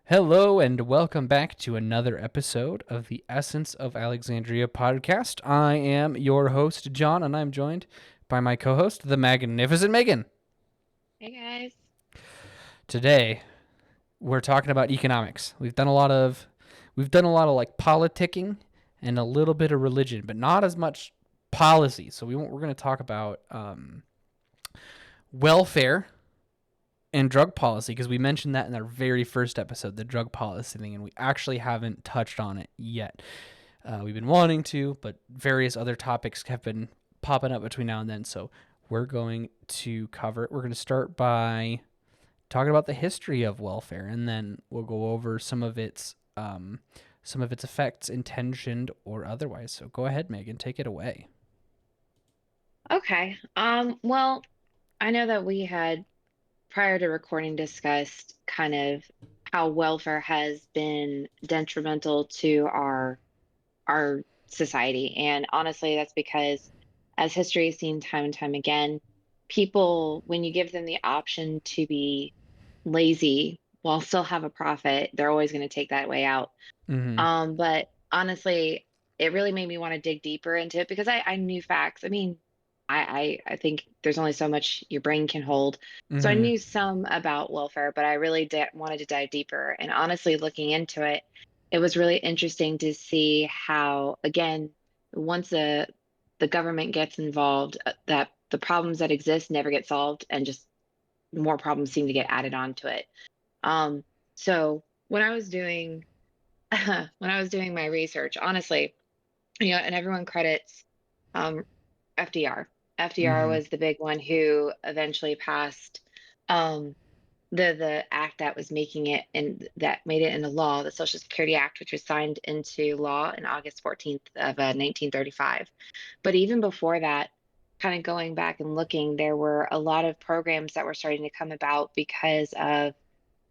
Hello and welcome back to another episode of the Essence of Alexandria podcast. I am your host, John, and I'm joined by my co-host, the magnificent Megan. Hey guys. Today, we're talking about economics. We've done a lot of like politicking and a little bit of religion, but not as much policy. So we're going to talk about welfare and drug policy because we mentioned that in our very first episode, the drug policy thing, and we actually haven't touched on it yet. We've been wanting to, but various other topics have been popping up between now and then. So we're going to cover it. We're going to start by talking about the history of welfare, and then we'll go over some of its effects, intentioned or otherwise. So go ahead, Megan, take it away. Okay. Well, I know that we had prior to recording discussed kind of how welfare has been detrimental to our society. And honestly, that's because as history has seen time and time again, people, when you give them the option to be lazy while still have a profit, they're always going to take that way out. Mm-hmm. But honestly, it really made me want to dig deeper into it because I knew facts. I mean, I think there's only so much your brain can hold. So I Mm-hmm. knew some about welfare, but I really wanted to dive deeper. And honestly, looking into it, it was really interesting to see how, again, once the government gets involved, that the problems that exist never get solved, and just more problems seem to get added on to it. So when I was doing when I was doing my research, honestly, and everyone credits um, FDR. FDR Mm-hmm. was the big one who eventually passed um, the act that was making it and that made it into law, the Social Security Act, which was signed into law in August 14th of 1935. But even before that, kind of going back and looking, there were a lot of programs that were starting to come about because of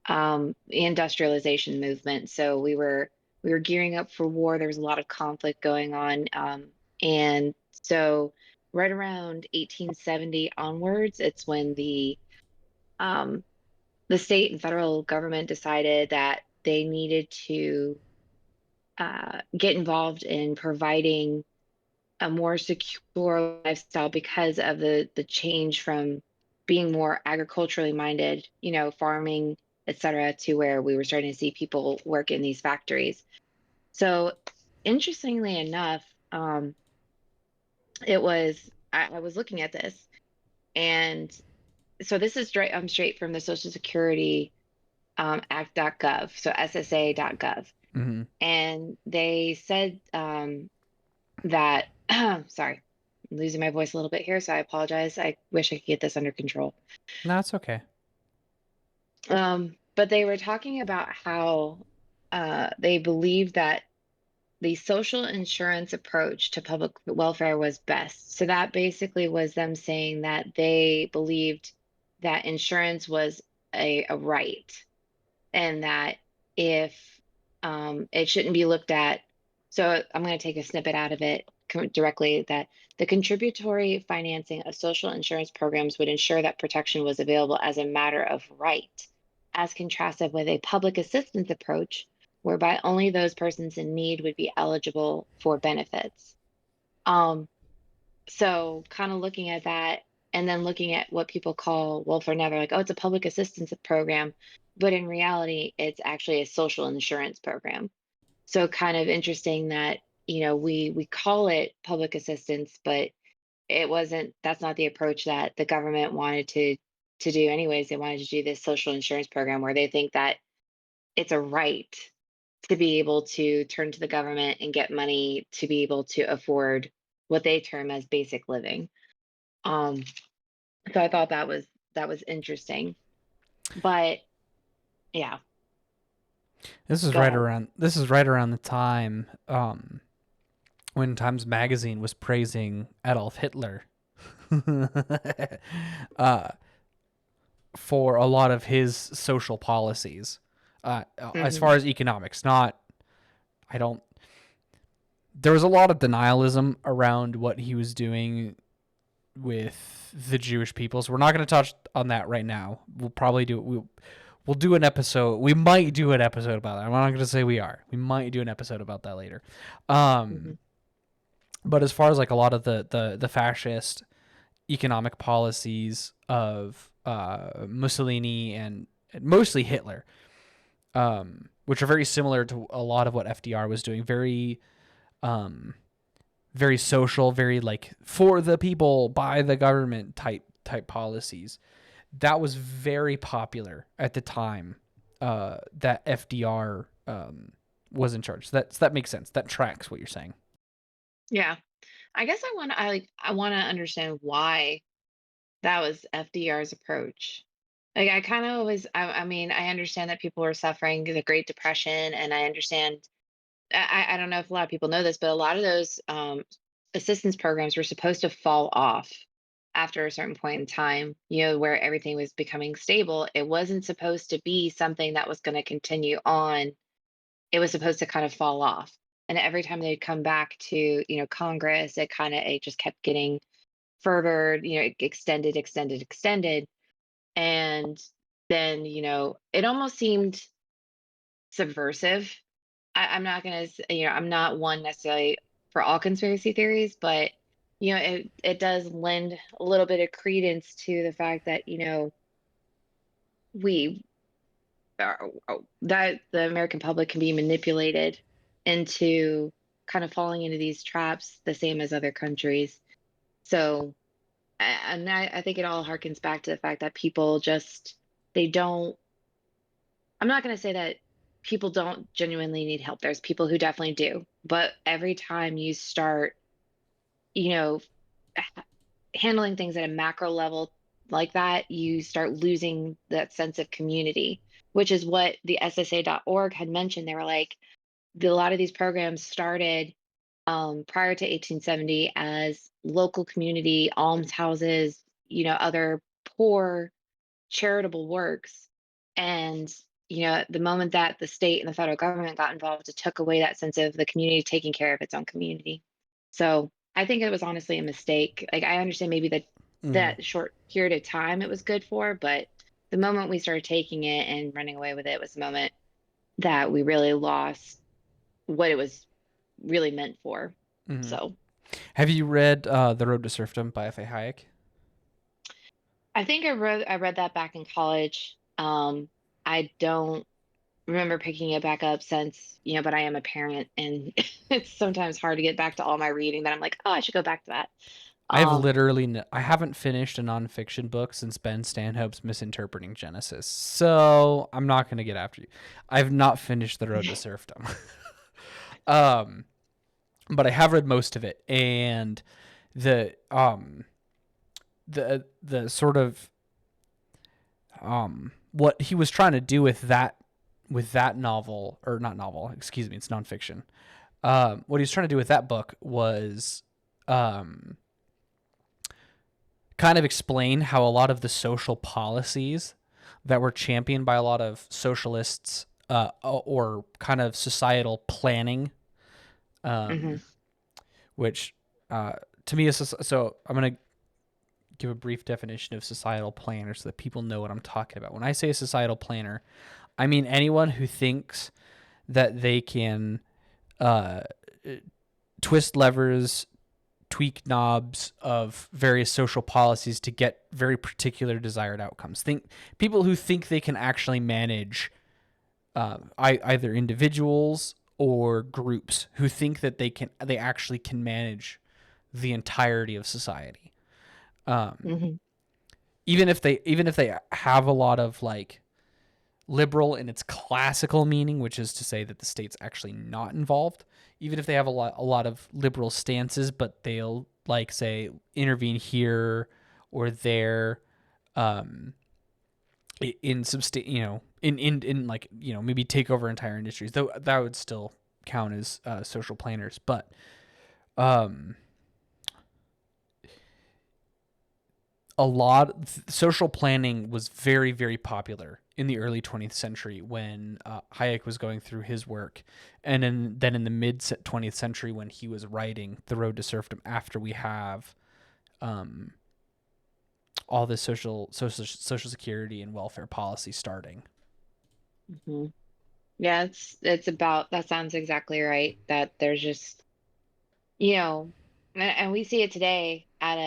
the industrialization movement. So we were gearing up for war. There was a lot of conflict going on, and so right around 1870 onwards, it's when um, the state and federal government decided that they needed to get involved in providing a more secure lifestyle because of the change from being more agriculturally minded, farming, et cetera, to where we were starting to see people work in these factories. So interestingly enough, I was looking at this, and so this is straight I'm straight from the Social Security Act.gov, so SSA.gov. Mm-hmm. And they said that sorry, I'm losing my voice a little bit here, so I apologize. I wish I could get this under control. No, it's okay. But they were talking about how they believed that the social insurance approach to public welfare was best. So that basically was them saying that they believed that insurance was a right, and that if it shouldn't be looked at. So I'm going to take a snippet out of it directly, that the contributory financing of social insurance programs would ensure that protection was available as a matter of right, as contrasted with a public assistance approach whereby only those persons in need would be eligible for benefits. Um, so kind of looking at that, and then looking at what people call welfare now, they're like, oh, it's a public assistance program. But in reality, it's actually a social insurance program. So kind of interesting that, we call it public assistance, but it wasn't, that's not the approach that the government wanted to do anyways. They wanted to do this social insurance program where they think that it's a right to be able to turn to the government and get money to be able to afford what they term as basic living. Um, so I thought that was interesting. But yeah, go ahead. This is right around the time when Times Magazine was praising Adolf Hitler uh, for a lot of his social policies, as Hmm. far as economics. Not, I don't. There was a lot of denialism around what he was doing with the Jewish people, so we're not going to touch on that right now. We'll probably do it. we'll do an episode. We might do an episode about that. I'm not going to say we are. We might do an episode about that later. Hmm. But as far as like a lot of the fascist economic policies of Mussolini and mostly Hitler, which are very similar to a lot of what FDR was doing. Very, very social, very like for the people, by the government type policies. That was very popular at the time that FDR was in charge. So that makes sense. That tracks what you're saying. Yeah. I guess I want to understand why that was FDR's approach. Like I kind of always I mean, I understand that people were suffering the Great Depression, and I understand I don't know if a lot of people know this, but a lot of those assistance programs were supposed to fall off after a certain point in time, where everything was becoming stable. It wasn't supposed to be something that was going to continue on. It was supposed to kind of fall off. And every time they'd come back to, Congress, it just kept getting furthered, extended, extended, extended. And then, it almost seemed subversive. I'm not gonna, I'm not one necessarily for all conspiracy theories, but it does lend a little bit of credence to the fact that we that the American public can be manipulated into kind of falling into these traps, the same as other countries. So, and I think it all harkens back to the fact that people just they don't. I'm not going to say that people don't genuinely need help. There's people who definitely do. But every time you start, you know, handling things at a macro level like that, you start losing that sense of community, which is what the SSA.org had mentioned. They were like, a lot of these programs started prior to 1870 as local community almshouses, other poor charitable works. And, the moment that the state and the federal government got involved, it took away that sense of the community taking care of its own community. So I think it was honestly a mistake. Like I understand maybe that Mm-hmm. that short period of time it was good for, but the moment we started taking it and running away with it was the moment that we really lost what it was really meant for. Mm-hmm. So Have you read The Road to Serfdom by F.A. Hayek? I think I read that back in college. I don't remember picking it back up since, but I am a parent and it's sometimes hard to get back to all my reading that I'm like, oh, I should go back to that. Um, I haven't finished a nonfiction book since Ben Stanhope's Misinterpreting Genesis, so I'm not gonna get after you. I've not finished The Road to Serfdom, um, but I have read most of it, and the sort of what he was trying to do with that novel, or not novel, excuse me, it's nonfiction. What he was trying to do with that book was um, kind of explain how a lot of the social policies that were championed by a lot of socialists, or kind of societal planning, mhm. um, which uh, to me is so. I'm gonna give a brief definition of societal planner so that people know what I'm talking about. When I say societal planner, I mean anyone who thinks that they can uh, twist levers, tweak knobs of various social policies to get very particular desired outcomes. Think people who think they can actually manage either individuals or groups who think that they actually can manage the entirety of society. Um, Mhm. even if they have a lot of like liberal in its classical meaning, which is to say that the state's actually not involved, even if they have a lot of liberal stances, but they'll like say intervene here or there, um, in in like maybe take over entire industries. Though that would still count as social planners, but um, social planning was very, very popular in the early 20th century when Hayek was going through his work, and then in the mid 20th century when he was writing The Road to Serfdom, after we have um, all this social security and welfare policy starting. Hmm. Yeah, it's about that sounds exactly right. That there's just, and we see it today at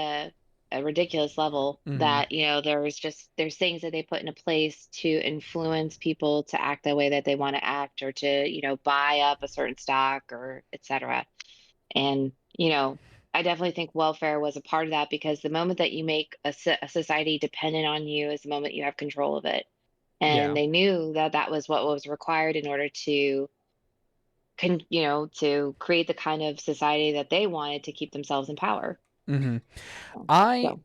a ridiculous level Mm-hmm. that, there's things that they put into place to influence people to act the way that they want to act, or to, buy up a certain stock, or et cetera. And, I definitely think welfare was a part of that, because the moment that you make a society dependent on you is the moment you have control of it. And Yeah. they knew that that was what was required in order to create the kind of society that they wanted to keep themselves in power. Mm-hmm. So, I so.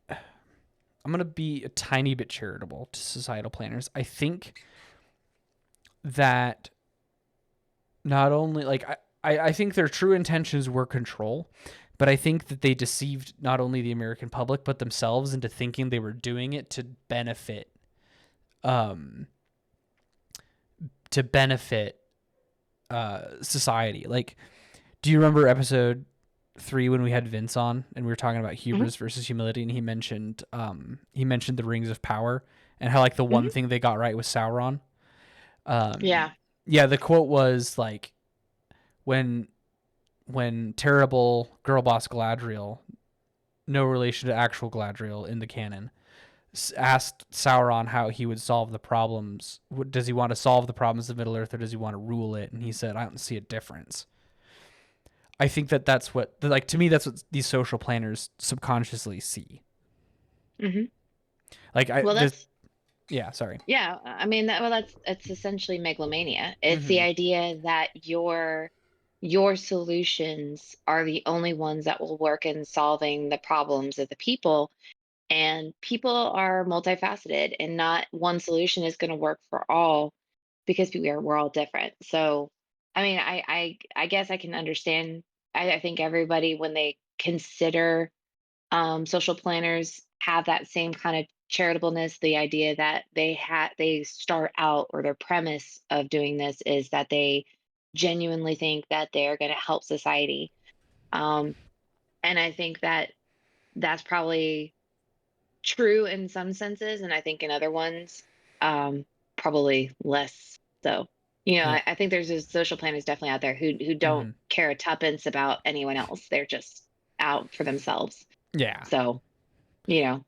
I'm gonna be a tiny bit charitable to societal planners. I think that not only like I think their true intentions were control, but I think that they deceived not only the American public but themselves into thinking they were doing it um to benefit society. Like, do you remember episode 3 when we had Vince on and we were talking about Mhm, hubris versus humility, and he mentioned the rings of power and how like the one mhm. thing they got right was Sauron. Um, Yeah. yeah, the quote was like when terrible girl boss Galadriel, no relation to actual Galadriel in the canon, asked Sauron how he would solve the problems. Does he want to solve the problems of Middle Earth, or does he want to rule it? And he said, "I don't see a difference." I think that that's what, like, to me, that's what these social planners subconsciously see. Hmm. Like, Well, that's yeah, sorry. yeah. I mean, that's essentially megalomania. It's the Mm-hmm. idea that your solutions are the only ones that will work in solving the problems of the people. And people are multifaceted, and not one solution is going to work for all, because we're all different. So, I mean, I guess I can understand. I think everybody, when they consider social planners, have that same kind of charitableness. The idea that they start out, or their premise of doing this is that they genuinely think that they're going to help society. Um, and I think that that's probably true in some senses, and I think in other ones, um, probably less so. Yeah. I think there's those social planners definitely out there who don't Mm-hmm. care a tuppence about anyone else. They're just out for themselves. Yeah. So, you know,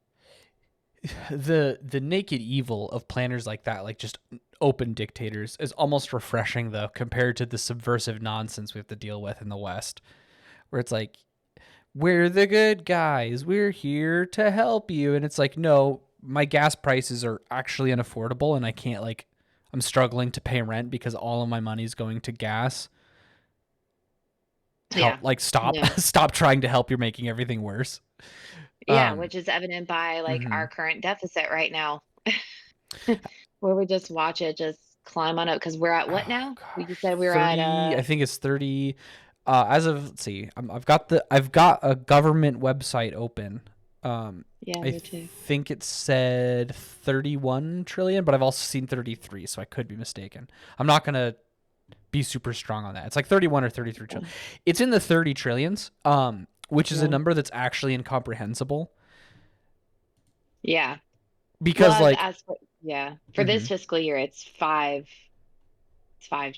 The naked evil of planners like that, like just open dictators, is almost refreshing though, compared to the subversive nonsense we have to deal with in the West, where it's like, we're the good guys, we're here to help you, and it's like, no, my gas prices are actually unaffordable, and I can't, like, I'm struggling to pay rent because all of my money is going to gas. Help, yeah. like, stop No. stop trying to help, you're making everything worse. Yeah, um which is evident by like mhm. our current deficit right now, where we just watch it just climb on up, because we're at what Oh now? We gosh, just said we were at 30, I think it's 30. As of, let's see, I've got a government website open. yeah, I me too. think it said 31 trillion, but I've also seen 33, so I could be mistaken. I'm not gonna be super strong on that. It's like 31 or 33 trillion. It's in the 30 trillions, which is a Yeah. number that's actually incomprehensible Yeah. Well, because, like, for this mhm. fiscal year, it's 5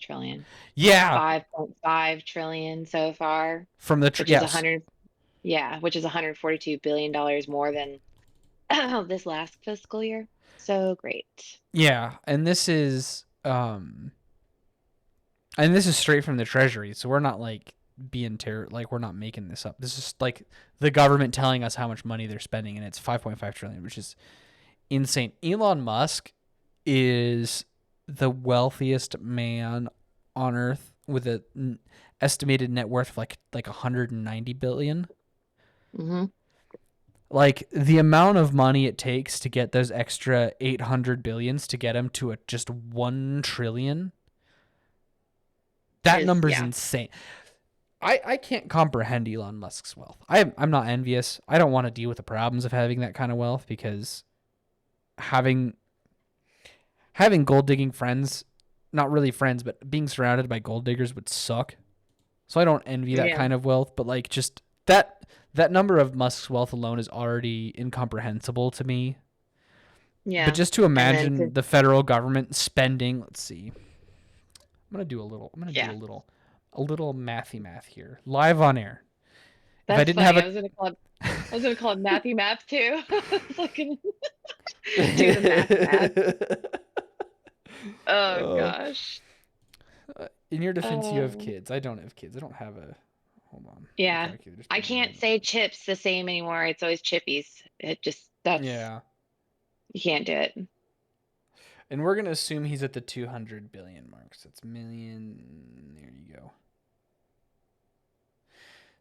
trillion. Yeah, 5.5 trillion so far, from the which is yes, 100, yeah, which is $142 billion more than this last fiscal year. So great. yeah, and this is straight from the treasury, so we're not like like, we're not making this up. This is like the government telling us how much money they're spending, and it's 5.5 trillion, which is insane. Elon Musk is the wealthiest man on earth with an estimated net worth of like 190 billion. Hmm. Like, the amount of money it takes to get those extra 800 billions to get him to a just 1 trillion, that Is number's yeah. insane. I can't comprehend Elon Musk's wealth. I'm not envious. I don't want to deal with the problems of having that kind of wealth, because having gold digging friends, not really friends, but being surrounded by gold diggers would suck. So I don't envy that Yeah. kind of wealth, but like, just that number of Musk's wealth alone is already incomprehensible to me. But Yeah. just to And then imagine to, the federal government spending, let's see. I'm gonna do yeah, a little math here. Live on air. If I that's didn't have funny. a I was gonna call it Matthew Math too. Fucking do the mathy math. Oh uh, gosh. in your defense, you have Um, kids. I don't have kids. I don't have a. Hold on. My yeah. calculator just I being can't weird. say chips the same anymore. It's always chippies. It just that's Yeah. you can't do it. And we're gonna assume he's at the 200 billion mark. So it's million. There you go.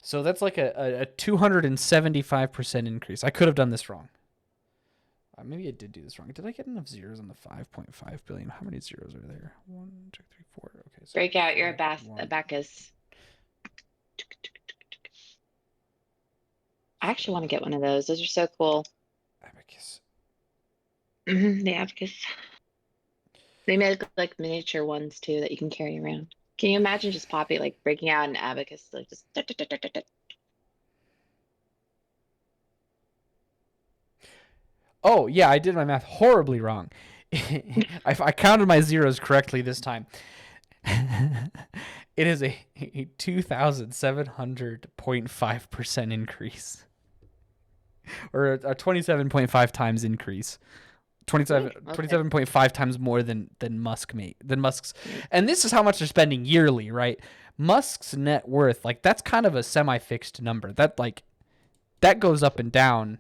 So that's like a 275% increase. I could have done this wrong. Maybe I did do this wrong. Did I get enough zeros on the 5.5 billion? How many zeros are there? 1, 2, 3, 4. Okay, so Break out your 5, 1. abacus. I actually want to get one of those. Those are so cool. Abacus. The abacus. They make like miniature ones too that you can carry around. Can you imagine just Poppy like breaking out an abacus, like just Oh, yeah, I did my math horribly wrong. I counted my zeros correctly this time. It is a 2,700.5% increase, or a 27.5 times increase. 27, okay. 27.5 times more than Musk's. And this is how much they're spending yearly, right? Musk's net worth, like, that's kind of a semi-fixed number. That goes up and down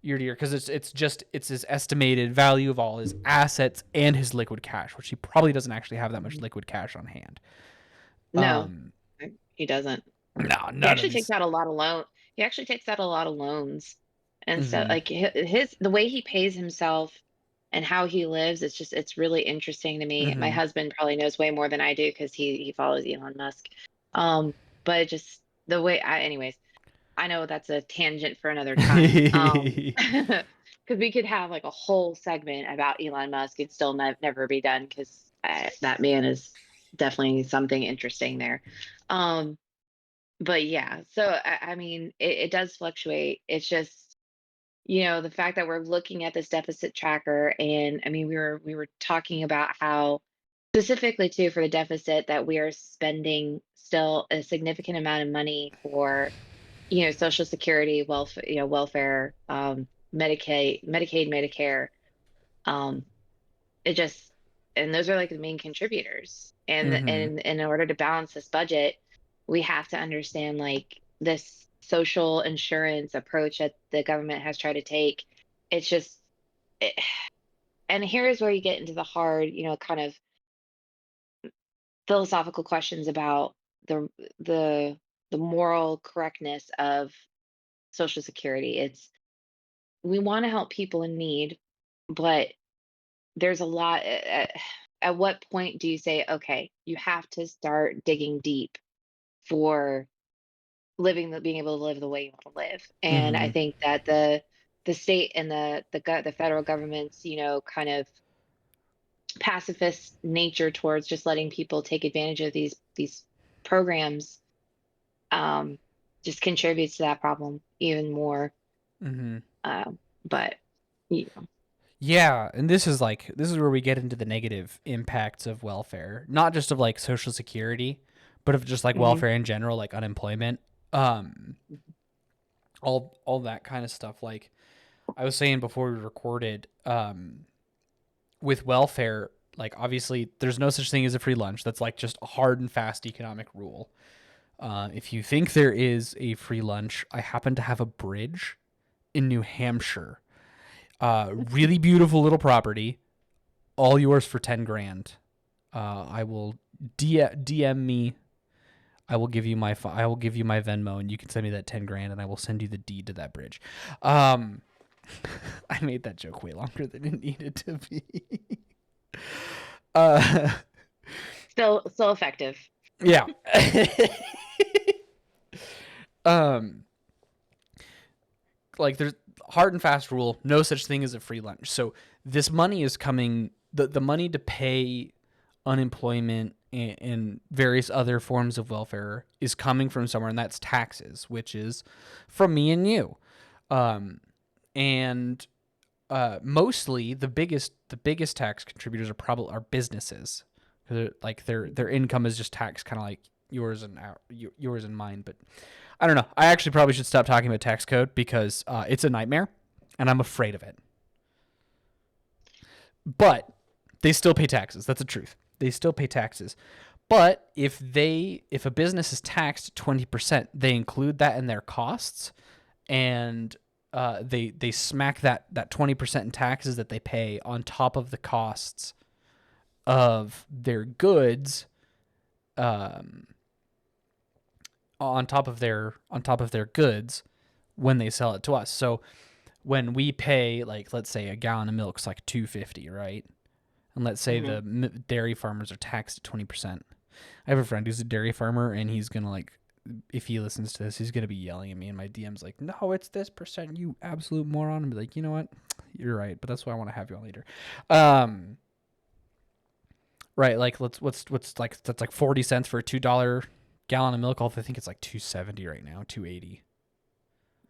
year to year because it's his estimated value of all his assets and his liquid cash, which he probably doesn't actually have that much liquid cash on hand. No, Um, he doesn't. no, He none of actually takes his. out a lot of loan. He actually takes out a lot of loans and stuff. Mm-hmm. Like his the way he pays himself and how he lives, it's really interesting to me. My Mm-hmm. husband probably knows way more than I do because he follows Elon Musk. But it just the way anyways, I know that's a tangent for another time. Because we could have like a whole segment about Elon Musk and still never be done because that man is definitely something interesting there. Um, but yeah, so I mean, it does fluctuate. It's just, the fact that we're looking at this deficit tracker, and I mean, we were talking about how specifically too for the deficit that we are spending still a significant amount of money for, Social Security, welfare, Medicaid, Medicare. Um, it just, and those are like the main contributors. Mm-hmm. And in order to balance this budget, we have to understand like this social insurance approach that the government has tried to take. It's just, it, and here's where you get into the hard, kind of philosophical questions about the the the moral correctness of Social Security. It's we want to help people in need, but there's a lot. At what point do you say, okay, you have to start digging deep for being able to live the way you want to live? And I Mm-hmm. think that the state and the federal government's, kind of pacifist nature towards just letting people take advantage of these programs, um, just contributes to that problem even more. Mm-hmm. But you know, Yeah, and this is where we get into the negative impacts of welfare, not just of like Social Security, but of just like mhm, welfare in general, like unemployment, um, all that kind of stuff. Like I was saying before we recorded, with welfare, like obviously there's no such thing as a free lunch. That's like just a hard and fast economic rule. If you think there is a free lunch, I happen to have a bridge in New Hampshire. Really beautiful little property, all yours for 10 grand. I will DM me. I will give you my Venmo, and you can send me that 10 grand, and I will send you the deed to that bridge. Um, I made that joke way longer than it needed to be. uh, still effective. yeah. um, like there's hard and fast rule, no such thing as a free lunch. So this money is coming. The money to pay unemployment and various other forms of welfare is coming from somewhere, and that's taxes, which is from me and you. And mostly the biggest tax contributors are businesses. 'Cause like their income is just taxed, kind of like yours and mine. But I don't know. I actually probably should stop talking about tax code because it's a nightmare, and I'm afraid of it. But they still pay taxes. That's the truth. They still pay taxes. But if a business is taxed 20%, they include that in their costs, and they smack that 20% in taxes that they pay on top of the costs of their goods, um, on top of their goods when they sell it to us. So when we pay, like, let's say a gallon of milk's like $2.50, right? And let's say Hmm. the dairy farmers are taxed at 20%. I have a friend who's a dairy farmer, and he's gonna, like, if he listens to this, he's gonna be yelling at me in my DMs like, "No, it's this percent, you absolute moron." And be like, you know what, you're right, but that's why I want to have you on later. Um, right, like what's like that's like 40 cents for a $2 gallon of milk. I think it's like 270 right now, 280.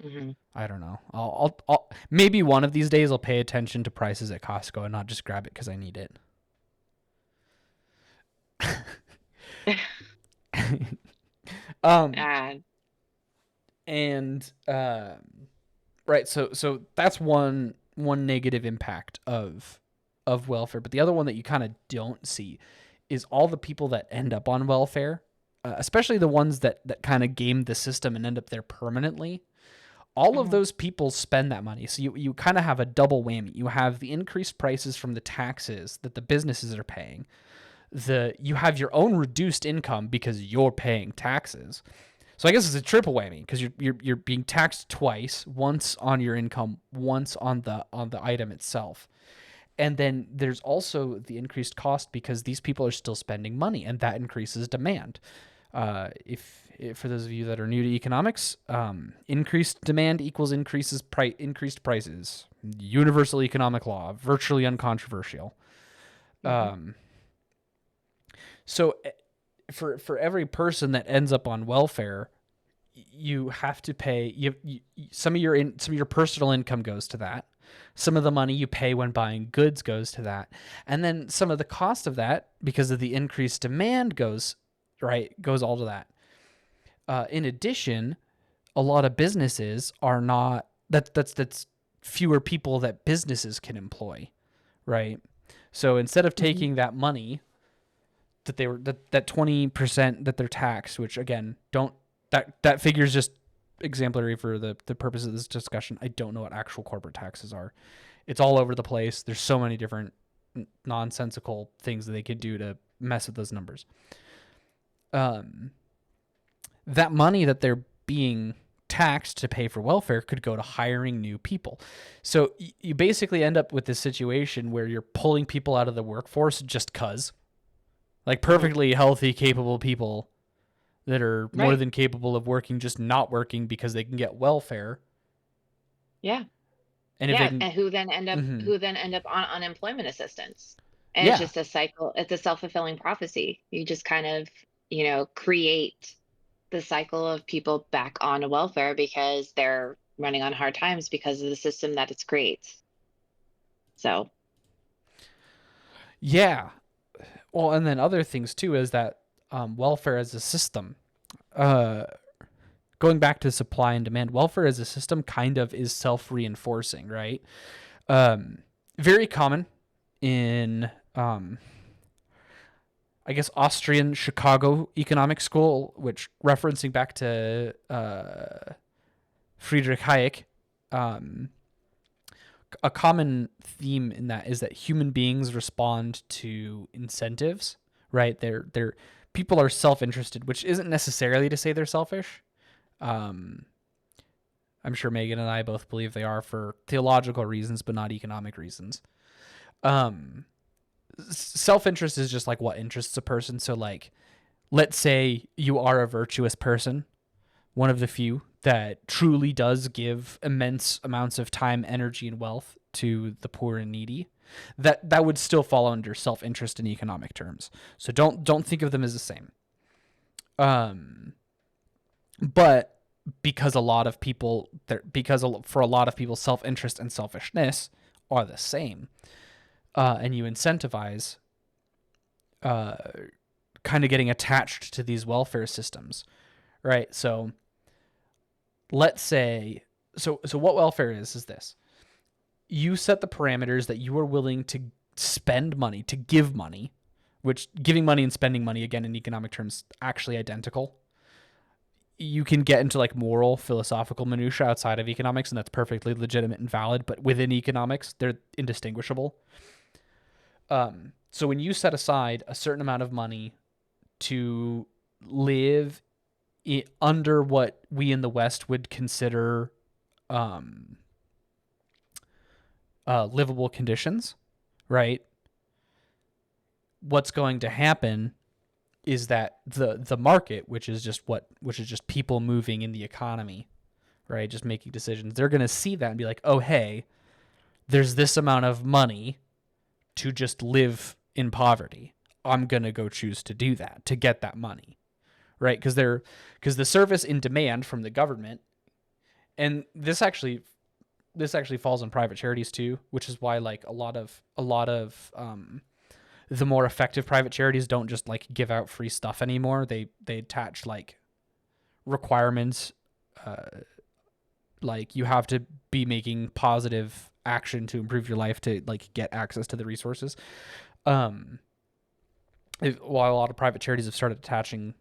Hmm. I don't know. I'll maybe one of these days I'll pay attention to prices at Costco and not just grab it because I need it. um And and right, so that's one negative impact of welfare, but the other one that you kind of don't see is all the people that end up on welfare, especially the ones that kind of game the system and end up there permanently. All of Mhm. those people spend that money. So you kind of have a double whammy. You have the increased prices from the taxes that the businesses are paying. You have your own reduced income because you're paying taxes. So I guess it's a triple whammy because you're being taxed twice, once on your income, once on the item itself. And then there's also the increased cost because these people are still spending money, and that increases demand. If for those of you that are new to economics, increased demand equals increased prices. Universal economic law, virtually uncontroversial. Mhm. Um, so for every person that ends up on welfare, you have to pay some of your personal income goes to that. Some of the money you pay when buying goods goes to that, and then some of the cost of that, because of the increased demand, goes all to that. In addition, a lot of businesses are not that's fewer people that businesses can employ, right? So instead of Mhm. taking that money that 20% that they're taxed, which again, don't that figure is just exemplary for the purpose of this discussion. I don't know what actual corporate taxes are. It's all over the place. There's so many different nonsensical things that they could do to mess with those numbers. Um, that money that they're being taxed to pay for welfare could go to hiring new people. So you basically end up with this situation where you're pulling people out of the workforce just cuz, like, Mhm. perfectly healthy, capable people that are more Right. than capable of working, just not working because they can get welfare. Yeah. And if they Yeah. can, And who then end up mm-hmm. who then end up on unemployment assistance. And it's Yeah, just a cycle. It's a self-fulfilling prophecy. You just kind of, create the cycle of people back on welfare because they're running on hard times because of the system that it creates. So, yeah. Well, and then other things too is that welfare as a system, uh, going back to supply and demand, welfare as a system kind of is self reinforcing, right? Um, very common in, I guess, Austrian Chicago economic school, which, referencing back to Friedrich Hayek, um, a common theme in that is that human beings respond to incentives, right? They're people are self-interested, which isn't necessarily to say they're selfish. Um, I'm sure Megan and I both believe they are for theological reasons, but not economic reasons. Um, Self-interest is just like what interests a person. So, like, let's say you are a virtuous person, one of the few that truly does give immense amounts of time, energy, and wealth to the poor and needy. That would still fall under self-interest in economic terms. So don't think of them as the same. Um, but because a lot of people, because for a lot of people, self-interest and selfishness are the same, and you incentivize kind of getting attached to these welfare systems, right? So let's say, so what welfare is this: you set the parameters that you are willing to spend money, to give money, which giving money and spending money, again, in economic terms, actually identical. You can get into like moral, philosophical minutia outside of economics, and that's perfectly legitimate and valid. But within economics, they're indistinguishable. So when you set aside a certain amount of money to live under what we in the West would consider um, livable conditions, right? What's going to happen is that the market, which is just people moving in the economy, right? Just making decisions. They're going to see that and be like, "Oh, hey, there's this amount of money to just live in poverty. I'm going to go choose to do that to get that money." Right? Because the service in demand from the government, and this actually falls on private charities too, which is why like a lot of the more effective private charities don't just like give out free stuff anymore. They attach like requirements, uh, like you have to be making positive action to improve your life to like get access to the resources. Um, while a lot of private charities have started attaching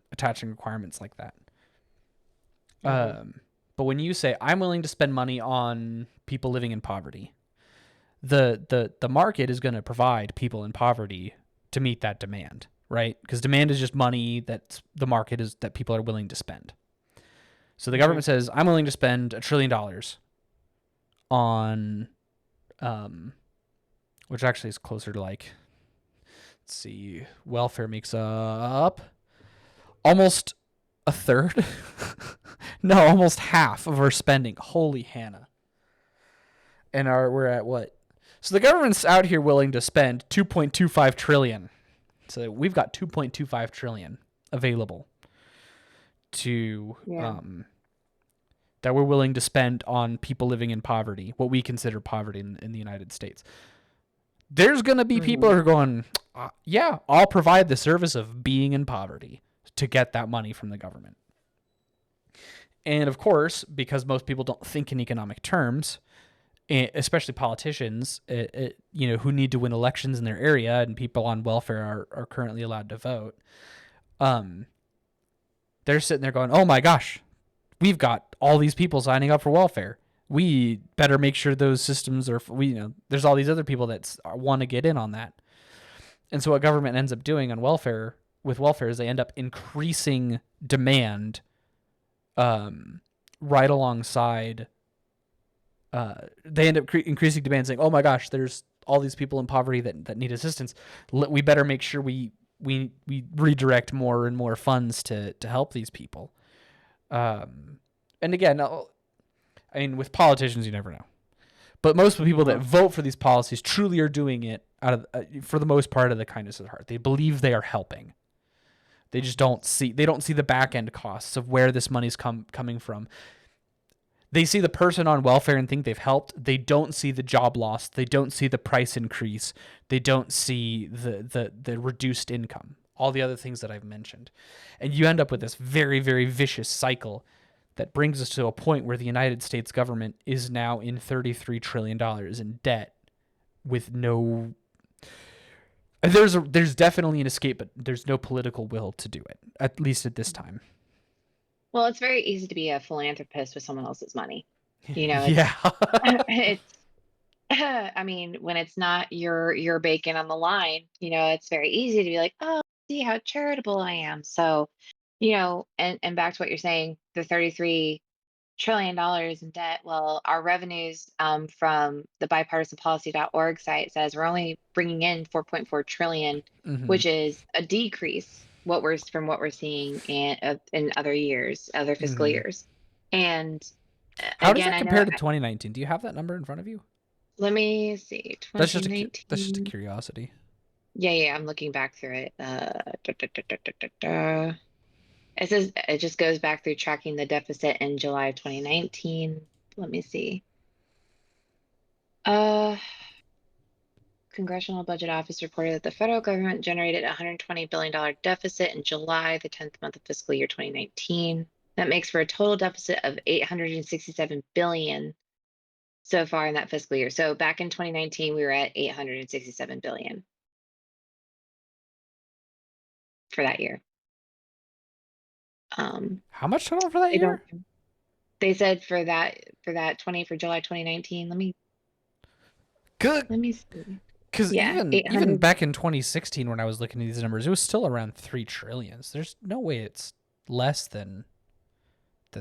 requirements like that. Mm-hmm. But when you say I'm willing to spend money on people living in poverty, the market is going to provide people in poverty to meet that demand, right? Because demand is just money that the market is that people are willing to spend. So the Mm-hmm. government says I'm willing to spend $1 trillion on, um, which actually is closer to like, let's see, welfare makes up almost a third, no, almost half of our spending. Holy Hannah! And we're at what? So the government's out here willing to spend 2.25 trillion. So we've got 2.25 trillion available to Yeah. that we're willing to spend on people living in poverty, what we consider poverty in the United States. There's going to be people Mm-hmm. who are going, yeah, I'll provide the service of being in poverty to get that money from the government. And of course, because most people don't think in economic terms, especially politicians, who need to win elections in their area, and people on welfare are currently allowed to vote. Um, they're sitting there going, "Oh my gosh, we've got all these people signing up for welfare. We better make sure those systems are. There's all these other people that want to get in on that." And so what government ends up doing on welfare with welfare is they end up increasing demand, right alongside they end up increasing demand, saying, "Oh my gosh, there's all these people in poverty that need assistance. We better make sure we redirect more and more funds to help these people." And again, I mean, with politicians, you never know. But most of the people that Uh-huh. vote for these policies truly are doing it out of, for the most part, of the kindness of their heart. They believe they are helping. They don't see the back end costs of where this money's coming from. They see the person on welfare and think they've helped. They don't see the job loss. They don't see the price increase. They don't see the reduced income. All the other things that I've mentioned. And you end up with this very, very vicious cycle that brings us to a point where the United States government is now in $33 trillion in debt with no. There's definitely an escape, but there's no political will to do it, at least at this time. Well, it's very easy to be a philanthropist with someone else's money. Yeah. It's I mean, when it's not your bacon on the line, it's very easy to be like, oh, see how charitable I am. So, and back to what you're saying, the $33 trillion in debt. Well, our revenues from the bipartisanpolicy.org site says we're only bringing in 4.4 trillion, Hmm. which is a decrease what we're seeing in other years, other fiscal Hmm. years. And How does again, that I know, compare to 2019? Do you have that number in front of you? let me see, That's just a 2019. curiosity. Yeah, yeah, I'm looking back through it. It says it just goes back through tracking the deficit in July of 2019. Let me see. Uh, Congressional Budget Office reported that the federal government generated a $120 billion deficit in July, the 10th month of fiscal year 2019. That makes for a total deficit of 867 billion so far in that fiscal year. So back in 2019, we were at 867 billion for that year. How much total for that They don't. year? They said for July 2019. Good. Let me see. Because Yeah, even 800. back in 2016, when I was looking at these numbers, it was still around 3 trillions. There's no way it's less than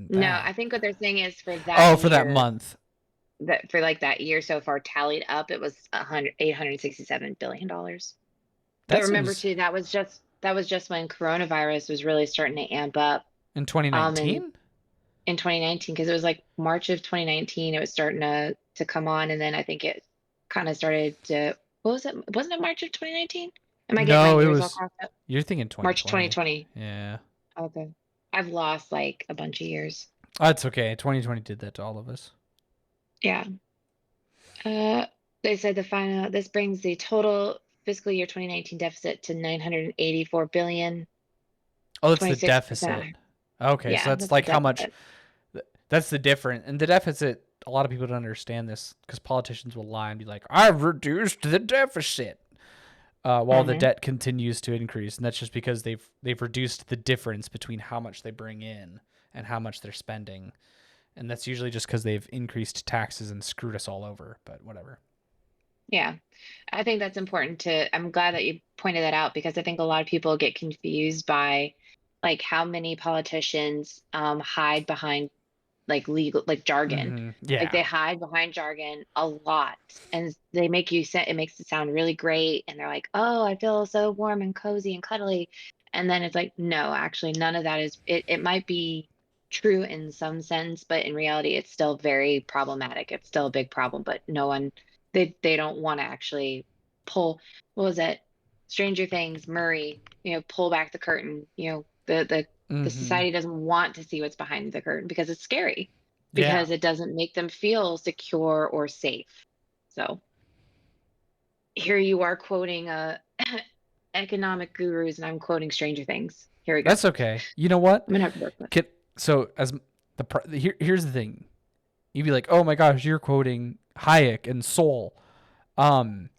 No, I that. think what they're saying is for that Oh, for that year, month. that for like that year so far tallied up, it was 867 billion dollars. But That remember seems too, that was just when coronavirus was really starting to amp up. in In 2019. 2019, because it was like March of 2019, it was starting to come on, and then I think it kind of started to. What was it? Wasn't it March of 2019? Am I getting my No, it years all was. crossed up? You're thinking March 2020. 2020. Yeah, Okay, I've lost like a bunch of years. that's okay. 2020 did that to all of us. Yeah. Uh, they said this brings the total fiscal year 2019 deficit to 984 billion, Oh, that's the 26%. deficit. Okay, so Yeah, that's that's the like how much. deficit. That's the difference. And the deficit. A lot of people don't understand this because politicians will lie and be like, "I've reduced the deficit," while the Hmm. debt continues to increase, and that's just because they've reduced the difference between how much they bring in and how much they're spending, and that's usually just because they've increased taxes and screwed us all over. But whatever. Yeah, I think that's important I'm glad that you pointed that out because I think a lot of people get confused by like how many politicians hide behind like legal like jargon. Like Yeah. they hide behind jargon a lot and they make you say it makes it sound really great and they're like, "Oh, I feel so warm and cozy and cuddly." And then it's like, "No, actually none of that is it might be true in some sense, but in reality it's still very problematic. It's still a big problem, but no one they don't want to actually pull what was it? Stranger Things, Murray, pull back the curtain, the Mm-hmm. society doesn't want to see what's behind the curtain because it's scary Yeah. because it doesn't make them feel secure or safe. So here you are quoting economic gurus, and I'm quoting Stranger Things. Here we go. That's okay. You know what? I'm gonna have to work with. Can, so as here's the thing. You'd be like, "Oh my gosh, you're quoting Hayek and Soul." Um,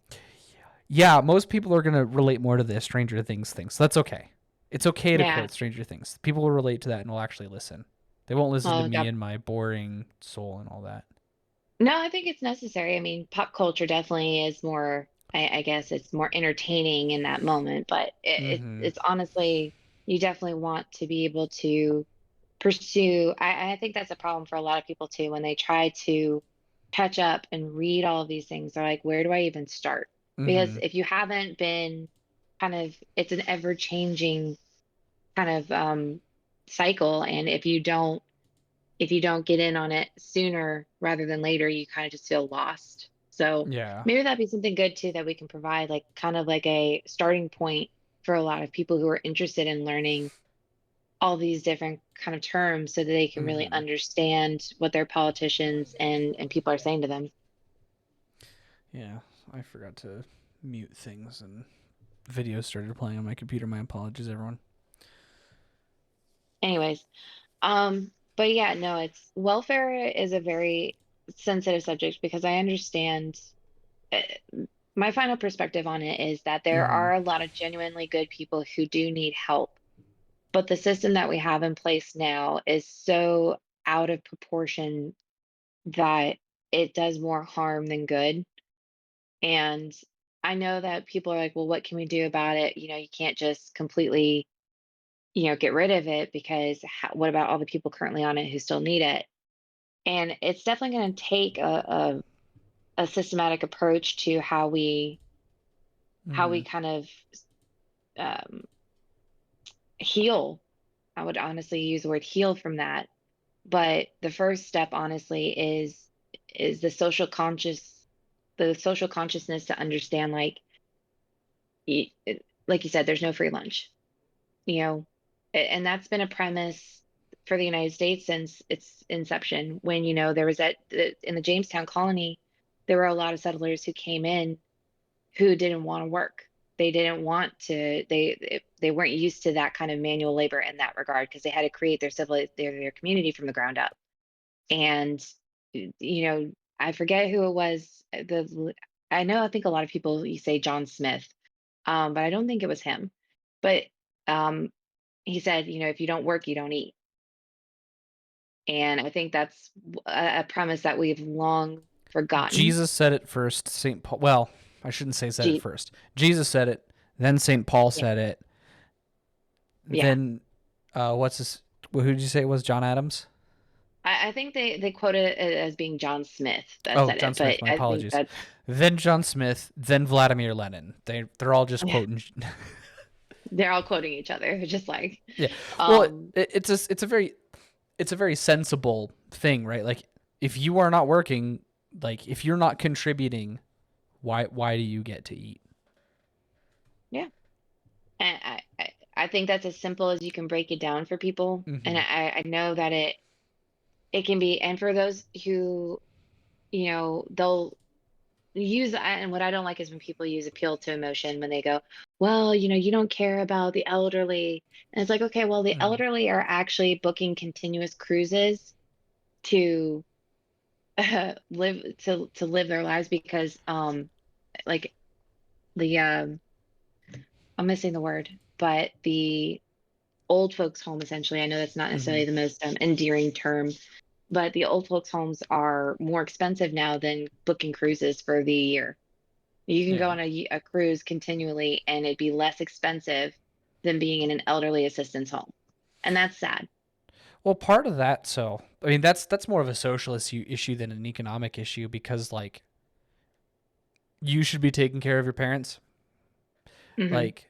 yeah, most people are gonna relate more to the Stranger Things thing, so that's okay. It's okay to Yeah. quote Stranger Things. People will relate to that and will actually listen. They won't listen to Oh, me God. and my boring soul and all that. No, I think it's necessary. I mean, pop culture definitely is more. I guess it's more entertaining in that moment, but Mm-hmm. it's honestly you definitely want to be able to pursue. I think that's a problem for a lot of people too when they try to catch up and read all of these things. They're like, where do I even start? Because Mm-hmm. if you haven't been it's an ever changing kind of cycle, and if you don't get in on it sooner rather than later, you kind of just feel lost. So Yeah. maybe that'd be something good too that we can provide, like kind of like a starting point for a lot of people who are interested in learning all these different kind of terms so that they can really Mm-hmm. understand what their politicians and people are saying to them. Yeah. I forgot to mute things and videos started playing on my computer. My apologies, everyone. Anyways, but yeah, no, it's welfare is a very sensitive subject because I understand uh, my final perspective on it is that there Mm-hmm. are a lot of genuinely good people who do need help, but the system that we have in place now is so out of proportion that it does more harm than good. And I know that people are like, well, what can we do about it? You can't just completely, get rid of it because what about all the people currently on it who still need it? And it's definitely going to take a systematic approach to how we Mm-hmm. kind of um, heal. I would honestly use the word heal from that. But the first step, honestly, is the social consciousness to understand, like you said, there's no free lunch. You know, and that's been a premise for the United States since its inception. When there was in the Jamestown colony, there were a lot of settlers who came in who didn't want to work. They didn't want to, they weren't used to that kind of manual labor in that regard because they had to create their community from the ground up. And you know, I forget who it was. I know, I think a lot of people, you say John Smith, but I don't think it was him. But um, he said, you know, if you don't work, you don't eat. And I think that's a premise that we've long forgotten. Jesus said it first. Saint Paul. Well, I shouldn't say said it Gee, first. Jesus said it. Then Saint Paul yeah, said it. yeah. Then, what's his? Who did you say it was? John Adams. I think they quoted it as being John Smith that Oh, said John it, but Smith. My I think apologies. that's Then John Smith. Then Vladimir Lenin. They're all just quoting. they're all quoting each other, just like, Yeah. Well, um, it's a very sensible thing, right? Like if you are not working, like if you're not contributing, why do you get to eat? yeah. And I think that's as simple as you can break it down for people. And Mm-hmm. I know that it can be, and for those who, you know, they'll use, and what I don't like is when people use appeal to emotion when they go, well, you know, you don't care about the elderly. And it's like, okay, well, the Mm-hmm. elderly are actually booking continuous cruises to live their lives because like the I'm missing the word, but the old folks home, essentially, I know that's not Mm-hmm. necessarily the most endearing term, but the old folks homes are more expensive now than booking cruises for the year. You can go Yeah. on a cruise continually and it'd be less expensive than being in an elderly assistance home, and that's sad. Well, part of that, so I mean, that's more of a social issue than an economic issue because like you should be taking care of your parents. Hmm. Like,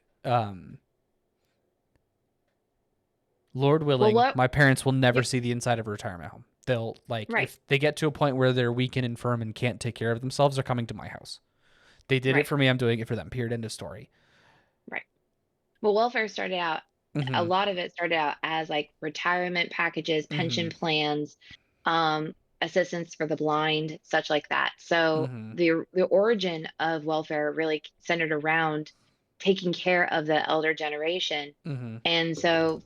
Lord Well, willing, what? my parents will never Yep, see the inside of a retirement home. They'll like right, if they get to a point where they're weak and infirm and can't take care of themselves, they're coming to my house. They did it right, for me. I'm doing it for them. Period. End of story. right. Well, welfare started out, a Mm-hmm. lot of it started out as like retirement packages, Mm-hmm. pension plans, um, assistance for the blind, such like that. So Mm-hmm. the origin of welfare really centered around taking care of the elder generation. Mm-hmm. And so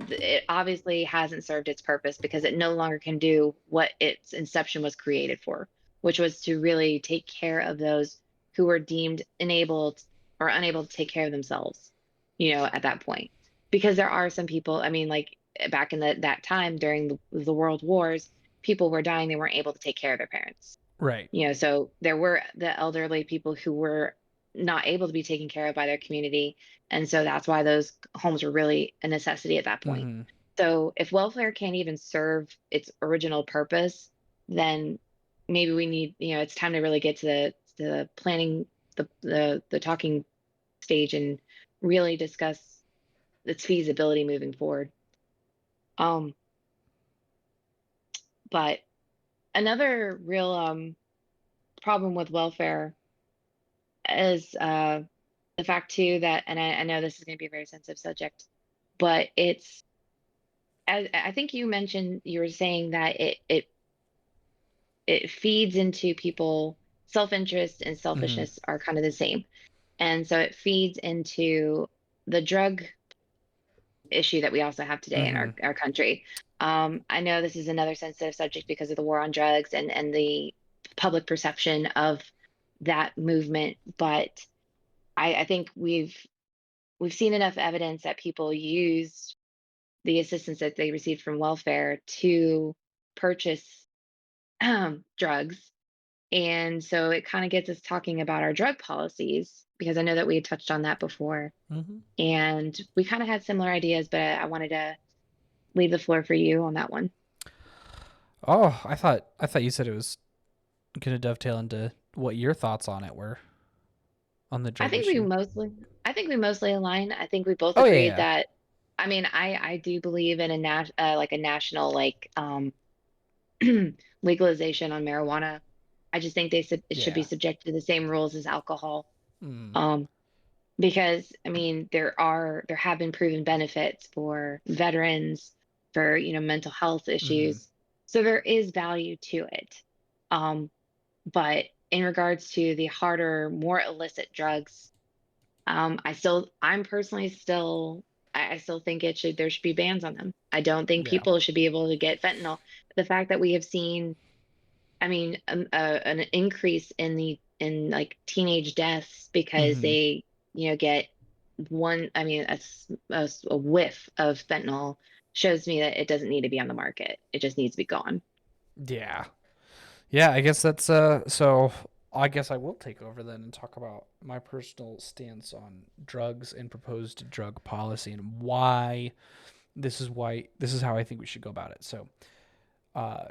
it obviously hasn't served its purpose because it no longer can do what its inception was created for, which was to really take care of those who were deemed enabled or unable to take care of themselves, you know, at that point. Because there are some people, I mean, like back in that time during the world wars, people were dying, they weren't able to take care of their parents. Right. You know, so there were the elderly people who were not able to be taken care of by their community. And so that's why those homes were really a necessity at that point. Mm-hmm. So if welfare can't even serve its original purpose, then maybe we need, you know, it's time to really get to the planning, the talking stage and really discuss its feasibility moving forward. Um, but another real problem with welfare is the fact too that, and I know this is going to be a very sensitive subject, but it's, as I think you mentioned, you were saying that it feeds into people, self-interest and Mm-hmm. selfishness are kind of the same, and so it feeds into the drug issue that we also have today in Mm-hmm. our country. I know this is another sensitive subject because of the war on drugs and the public perception of that movement, but I think we've seen enough evidence that people used the assistance that they received from welfare to purchase drugs. And so it kind of gets us talking about our drug policies because I know that we had touched on that before. Mm-hmm. And we kind of had similar ideas, but I wanted to leave the floor for you on that one. Oh, I thought you said it was gonna dovetail into what your thoughts on it were on the I drug think we issue. mostly I think we mostly align. I think we both Oh yeah, agreed yeah, that, I mean, I do believe in like a national like legalization on marijuana. I just think it should be yeah. subject to the same rules as alcohol. Mm. Um, because I mean, there have been proven benefits for veterans, for, you know, mental health Mm-hmm. issues. So there is value to it. Um, but in regards to the harder, more illicit drugs, I'm personally still, I still think there should be bans on them. I don't think Yeah. people should be able to get fentanyl. The fact that we have seen, I mean, an increase in like teenage deaths because Hmm. they, get I mean, a whiff of fentanyl shows me that it doesn't need to be on the market. It just needs to be gone. Yeah. Yeah, I guess that's so I guess I will take over then and talk about my personal stance on drugs and proposed drug policy and why this is how I think we should go about it. So,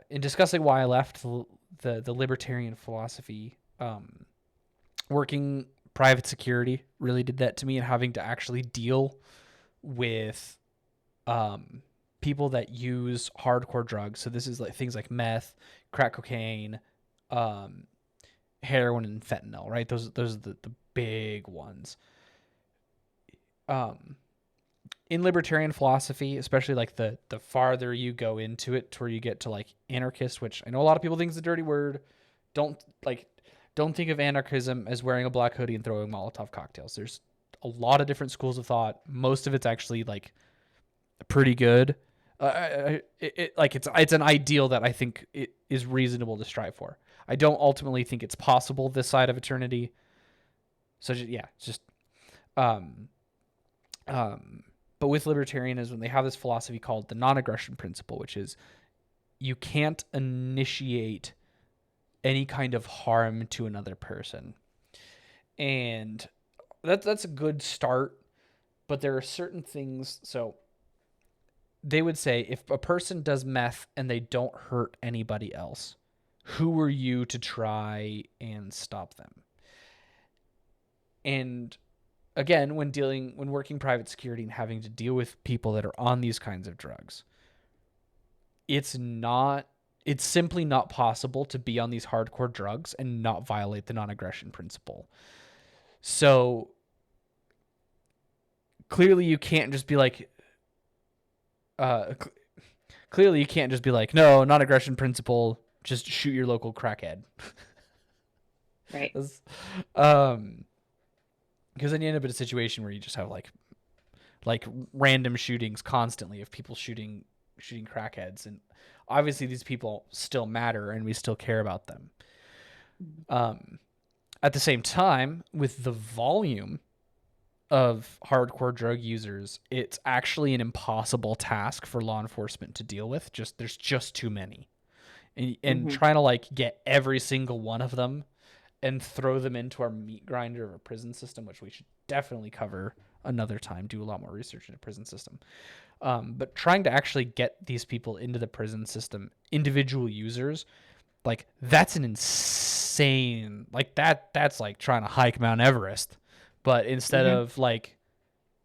in discussing why I left the libertarian philosophy, working private security really did that to me, and having to actually deal with um, people that use hardcore drugs. So this is like things like meth, crack cocaine, um, heroin, and fentanyl. Right? Those are the big ones. Um, in libertarian philosophy, especially like the farther you go into it, to where you get to like anarchist, which I know a lot of people think is a dirty word. Don't like don't think of anarchism as wearing a black hoodie and throwing Molotov cocktails. There's a lot of different schools of thought. Most of it's actually like pretty good. It's an ideal that I think it is reasonable to strive for. I don't ultimately think it's possible this side of eternity. So yeah, just um um. But with libertarianism, they have this philosophy called the non-aggression principle, which is you can't initiate any kind of harm to another person, and that's a good start. But there are certain things. So they would say if a person does meth and they don't hurt anybody else, who are you to try and stop them? And again, when working private security and having to deal with people that are on these kinds of drugs, it's simply not possible to be on these hardcore drugs and not violate the non-aggression principle. So clearly you can't just be like uh clearly you can't just be like, no, non-aggression principle, just shoot your local crackhead. Right. um because then you end up in a situation where you just have like random shootings constantly of people shooting crackheads, and obviously these people still matter and we still care about them. um at the same time, with the volume of hardcore drug users, it's actually an impossible task for law enforcement to deal with. Just there's just too many, and Hmm. trying to like get every single one of them and throw them into our meat grinder of a prison system, which we should definitely cover another time. Do a lot more research into prison system. But trying to actually get these people into the prison system, individual users, like that's an insane, like that's like trying to hike Mount Everest. But instead Hmm. of like,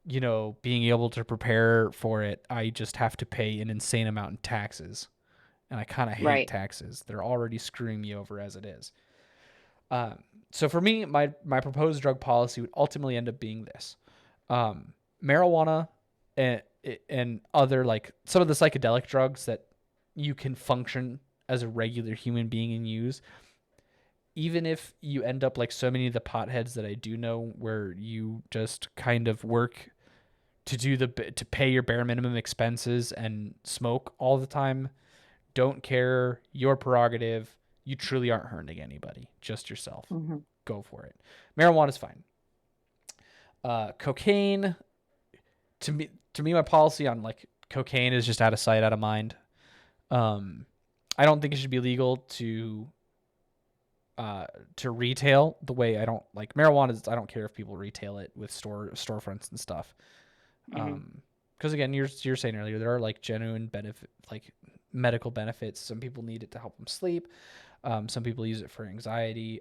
being able to prepare for it, I just have to pay an insane amount in taxes. And I kind of hate Right. taxes. They're already screwing me over as it is. So for me, my proposed drug policy would ultimately end up being this: marijuana and other, like some of the psychedelic drugs that you can function as a regular human being and use. Even if you end up like so many of the potheads that I do know, where you just kind of work to pay your bare minimum expenses and smoke all the time, don't care, your prerogative. You truly aren't hurting anybody, just yourself. Hmm. Go for it. Marijuana is fine. Cocaine, to me, my policy on like cocaine is just out of sight, out of mind. Um, I don't think it should be legal to retail the way I don't like marijuana. I don't care if people retail it with storefronts and stuff. Hmm. Because again, you're saying earlier, there are like genuine benefit, like medical benefits. Some people need it to help them sleep. Some people use it for anxiety.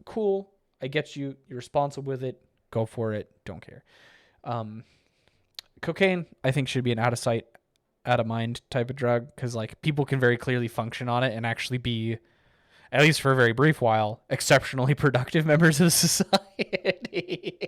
Cool. I get you. You're responsible with it. Go for it. Don't care. Um, Cocaine, I think, should be an out of sight, out of mind type of drug, because like people can very clearly function on it and actually be, at least for a very brief while, exceptionally productive members of society.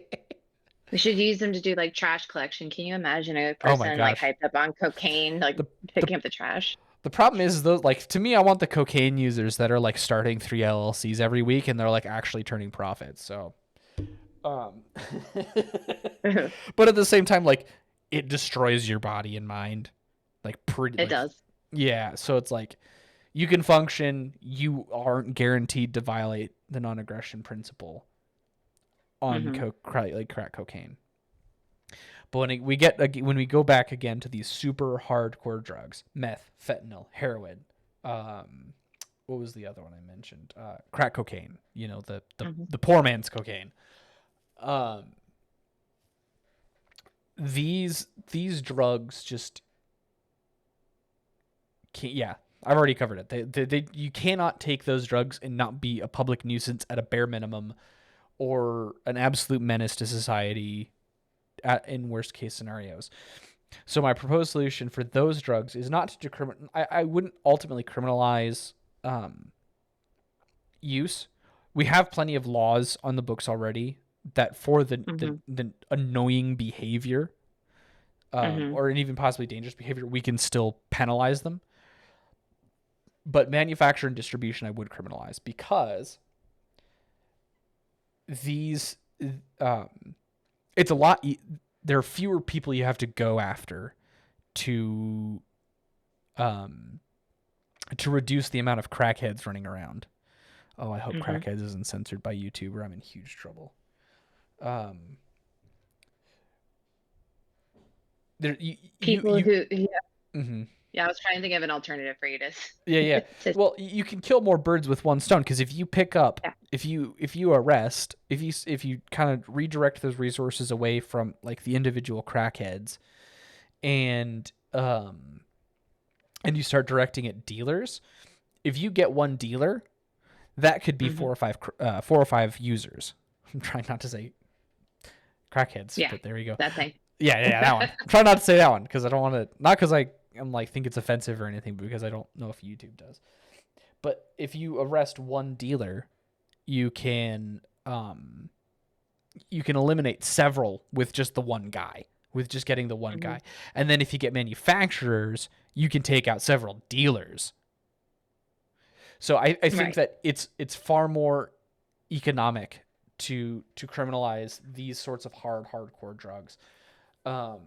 We should use them to do like trash collection. Can you imagine a Oh my person like gosh. hyped up on cocaine, like The the picking up the trash? The problem is though, like to me, I want the cocaine users that are like starting 3 LLCs every week and they're like actually turning profits. So, um, but at the same time, like it destroys your body and mind, like pretty It like does. yeah. So it's like you can function, you aren't guaranteed to violate the non-aggression principle on Hmm. like crack cocaine. But when we go back again to these super hardcore drugs, meth, fentanyl, heroin, um, what was the other one I mentioned? Crack cocaine. You know, Hmm. the poor man's cocaine. Um, these drugs just can't. Yeah, I've already covered it. You cannot take those drugs and not be a public nuisance at a bare minimum, or an absolute menace to society in worst case scenarios. So my proposed solution for those drugs is not to decriminalize. I wouldn't ultimately criminalize um, use. We have plenty of laws on the books already that for Hmm. the annoying behavior, Hmm. or an even possibly dangerous behavior, we can still penalize them. But manufacture and distribution, I would criminalize because these, um, it's a lot. There are fewer people you have to go after to um, to reduce the amount of crackheads running around. Oh, I hope Hmm. crackheads isn't censored by YouTube or I'm in huge trouble. Um, there People who, yeah, mm-hmm. yeah, I was trying to think of an alternative for you to, Yeah, yeah. to, Well, you can kill more birds with one stone because if you pick up, yeah. if you arrest, if you kind of redirect those resources away from like the individual crackheads and and you start directing at dealers, if you get one dealer, that could be Hmm. 4 or 5 users. I'm trying not to say crackheads, Yeah, but there we go. that thing. Yeah, that one. I'm trying not to say that one because I don't want to. Not because I'm like think it's offensive or anything, but because I don't know if YouTube does. But if you arrest one dealer, you can um you can eliminate several with just the one guy, with just getting the one Hmm. guy. And then if you get manufacturers, you can take out several dealers. So I think Right. that it's far more economic to criminalize these sorts of hardcore drugs, um,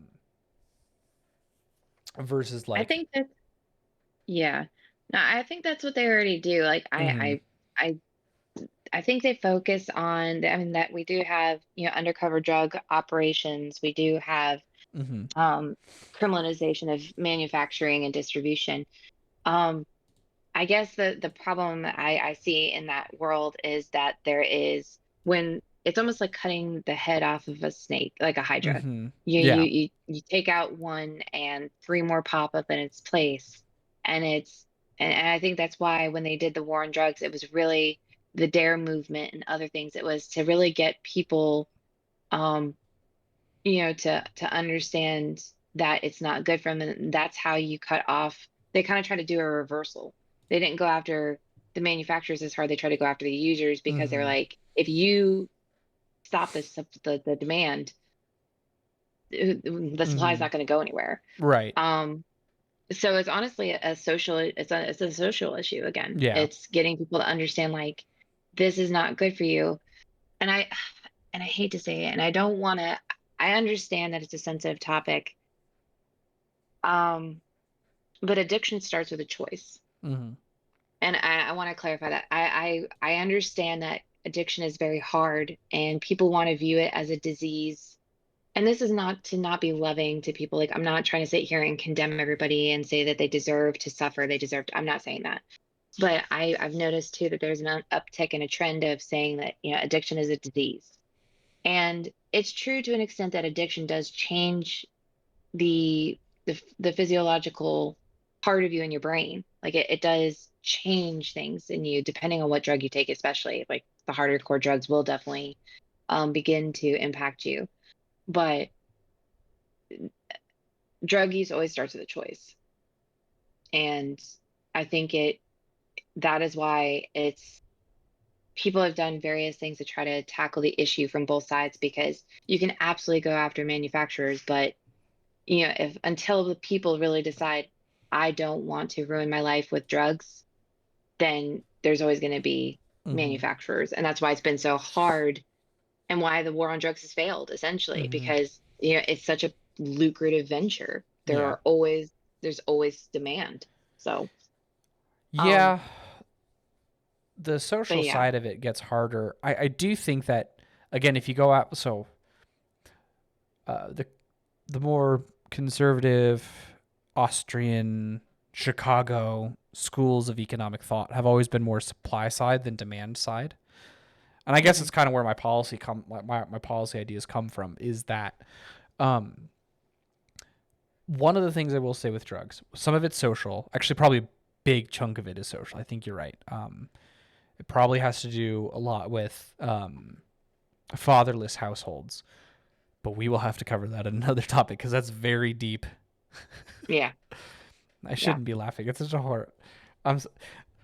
versus I like think that, yeah. No, I think that's what they already do. Like mm-hmm, I I think they focus on, I mean, that we do have, undercover drug operations. We do have mm-hmm, um, criminalization of manufacturing and distribution. Um, I guess the problem that I see in that world is that there is, when it's almost like cutting the head off of a snake, like a hydra. mm-hmm. You you Yeah. you, you take out one and three more pop up in its place, and and I think that's why when they did the war on drugs, it was really the Dare movement and other things. It was to really get people, um, to understand that it's not good for them, and that's how you cut off. They kind of try to do a reversal. They didn't go after the manufacturers as hard. They try to go after the users because they're Mm-hmm, like, if you stop the demand, the supply is mm-hmm. not going to go anywhere. Right. Um, so it's honestly a social, it's a social issue again. Yeah. It's getting people to understand like this is not good for you. And I hate to say it, and I don't want to. I understand that it's a sensitive topic. Um, but addiction starts with a choice. Mm-hmm, And I want to clarify that. I understand that addiction is very hard and people want to view it as a disease. And this is not to not be loving to people. Like, I'm not trying to sit here and condemn everybody and say that they deserve to suffer. I'm not saying that. But I've noticed too that there's an uptick in a trend of saying that, addiction is a disease. And it's true to an extent that addiction does change the physiological part of you in your brain. Like it does change things in you depending on what drug you take, especially like the harder core drugs will definitely begin to impact you. But drug use always starts with a choice. And I think that is why it's people have done various things to try to tackle the issue from both sides, because you can absolutely go after manufacturers, but if until the people really decide I don't want to ruin my life with drugs, then there's always going to be Mm-hmm. manufacturers. And that's why it's been so hard and why the war on drugs has failed, essentially, Mm-hmm. because it's such a lucrative venture. Yeah. There's always demand. So, um, Yeah. The but social yeah. side of it gets harder. I do think that, again, if you go out, so the more conservative Austrian Chicago schools of economic thought have always been more supply side than demand side. And I guess Hmm. it's kind of where my policy ideas come from, is that um, one of the things I will say with drugs, some of it's social. Actually, probably a big chunk of it is social. I think you're right. It probably has to do a lot with fatherless households, but we will have to cover that in another topic because that's very deep. Yeah. I Yeah. shouldn't be laughing. It's such a horror. Um,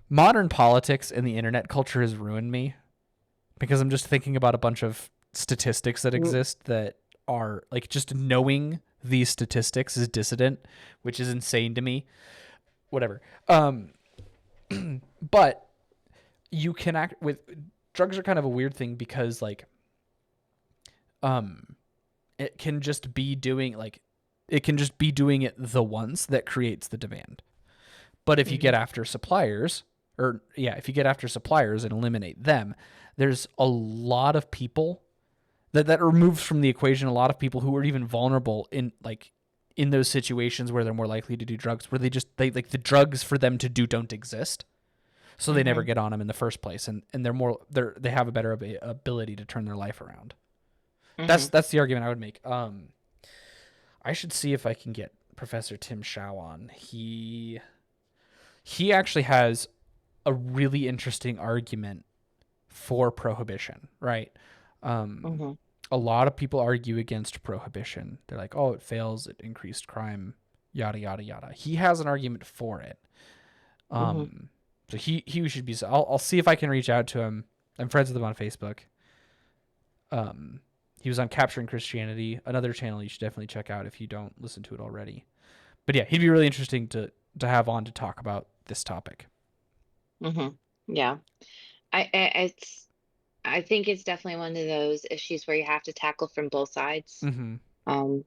Modern politics and the internet culture has ruined me because I'm just thinking about a bunch of statistics that Mm, exist that are like, just knowing these statistics is dissident, which is insane to me. Whatever. Um, but you can act with drugs are kind of a weird thing because like um it can just be doing like it can just be doing it the once that creates the demand. But if you get mhm, after suppliers, or yeah, if you get after suppliers and eliminate them, there's a lot of people that removes from the equation a lot of people who are even vulnerable in those situations where they're more likely to do drugs, where they like the drugs for them to do don't exist. So they never mhm, get on them in the first place, and they have a better ability to turn their life around. mhm. That's the argument I would make. I should see if I can get Professor Tim Shao on. He actually has a really interesting argument for prohibition, right? Um, Mhm, a lot of people argue against prohibition. They're like, "Oh, it fails, it increased crime, yada yada yada." He has an argument for it. mhm. Um, so he should be. I'll see if I can reach out to him. I'm friends with him on Facebook. Um, he was on Capturing Christianity, another channel you should definitely check out if you don't listen to it already. But yeah, he'd be really interesting to have on to talk about this topic. Mhm. Yeah. It's I think it's definitely one of those issues where you have to tackle from both sides. Mm-hmm. Um,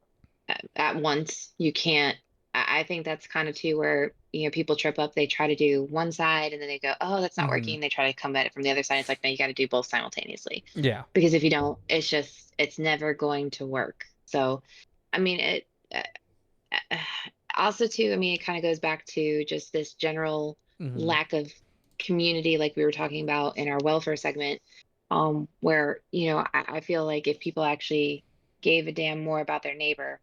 at once. You can't. I think that's kind of too where people trip up. They try to do one side and then they go, "Oh, that's not Mm-hmm. working." They try to come at it from the other side. It's like, no, you got to do both simultaneously Yeah. because if you don't, it's never going to work. So, I mean, uh, also too. I mean, it kind of goes back to just this general Mm-hmm. lack of community, like we were talking about in our welfare segment, where I feel like if people actually gave a damn more about their neighbor,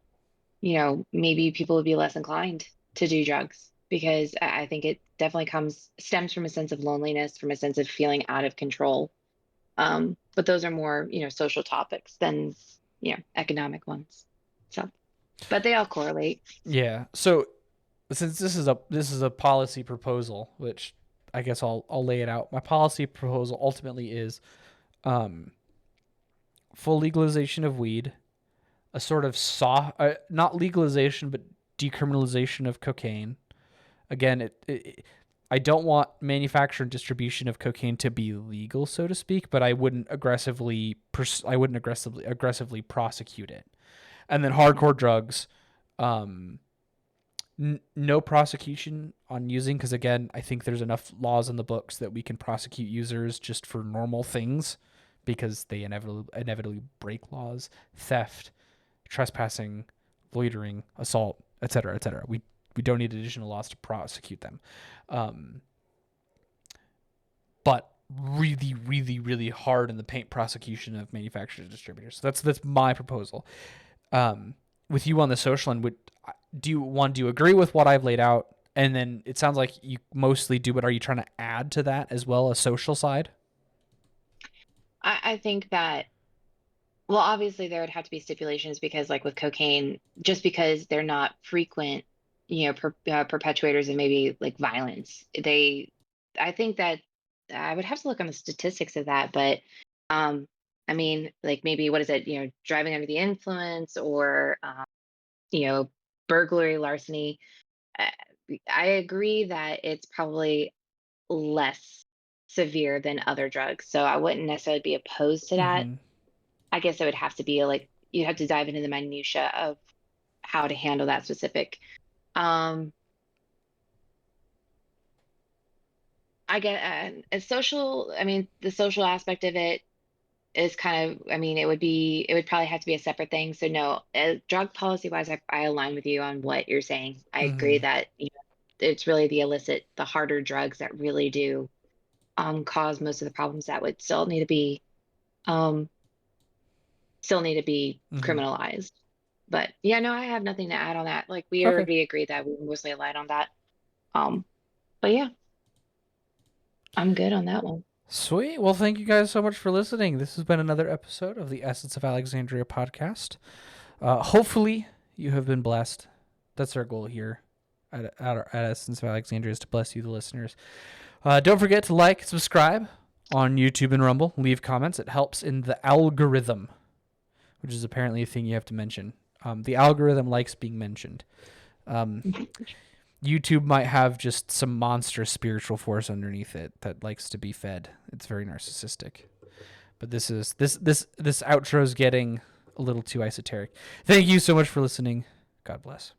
maybe people would be less inclined to do drugs because I think it definitely stems from a sense of loneliness, from a sense of feeling out of control. But those are more, social topics than, economic ones. So, but they all correlate. Yeah. So since this is a policy proposal, which I guess I'll lay it out. My policy proposal ultimately is um, full legalization of weed, a sort of soft, not legalization, but decriminalization of cocaine. Again, I don't want manufacture and distribution of cocaine to be legal, so to speak, but I wouldn't aggressively prosecute it. And then hardcore drugs, um, no prosecution on using, because again, I think there's enough laws in the books that we can prosecute users just for normal things, because they inevitably break laws, theft, trespassing, loitering, assault, etc., etc. We don't need additional laws to prosecute them, um, but really, really, really hard in the paint prosecution of manufacturers and distributors. So that's my proposal. With you on the social end, do you agree with what I've laid out? And then it sounds like you mostly do, but are you trying to add to that as well, a social side? I think that, well, obviously there would have to be stipulations because, like with cocaine, just because they're not frequent, perpetuators and maybe like violence, I think that I would have to look on the statistics of that, but um, I mean, like maybe what is it, driving under the influence or, you know, burglary, larceny. uh, I agree that it's probably less severe than other drugs. So I wouldn't necessarily be opposed to that. Mm-hmm. I guess it would have to be like you have to dive into the minutia of how to handle that specific. Um, I get a social. I mean, the social aspect of it is kind of. I mean, it would probably have to be a separate thing. So no, drug policy wise, I align with you on what you're saying. I agree Mm-hmm. that it's really the illicit, the harder drugs that really do cause most of the problems that would um still need to be Mm-hmm. criminalized. But yeah, no, I have nothing to add on that. Like we Okay. already agreed that we mostly aligned on that. Um, but yeah, I'm good on that one. Sweet. Well, thank you guys so much for listening. This has been another episode of the Essence of Alexandria podcast. Hopefully, you have been blessed. That's our goal here at Essence of Alexandria, is to bless you, the listeners. Don't forget to like, subscribe on YouTube and Rumble. Leave comments. It helps in the algorithm, which is apparently a thing you have to mention. The algorithm likes being mentioned. Um, YouTube might have just some monster spiritual force underneath it that likes to be fed. It's very narcissistic. But this outro is getting a little too esoteric. Thank you so much for listening. God bless.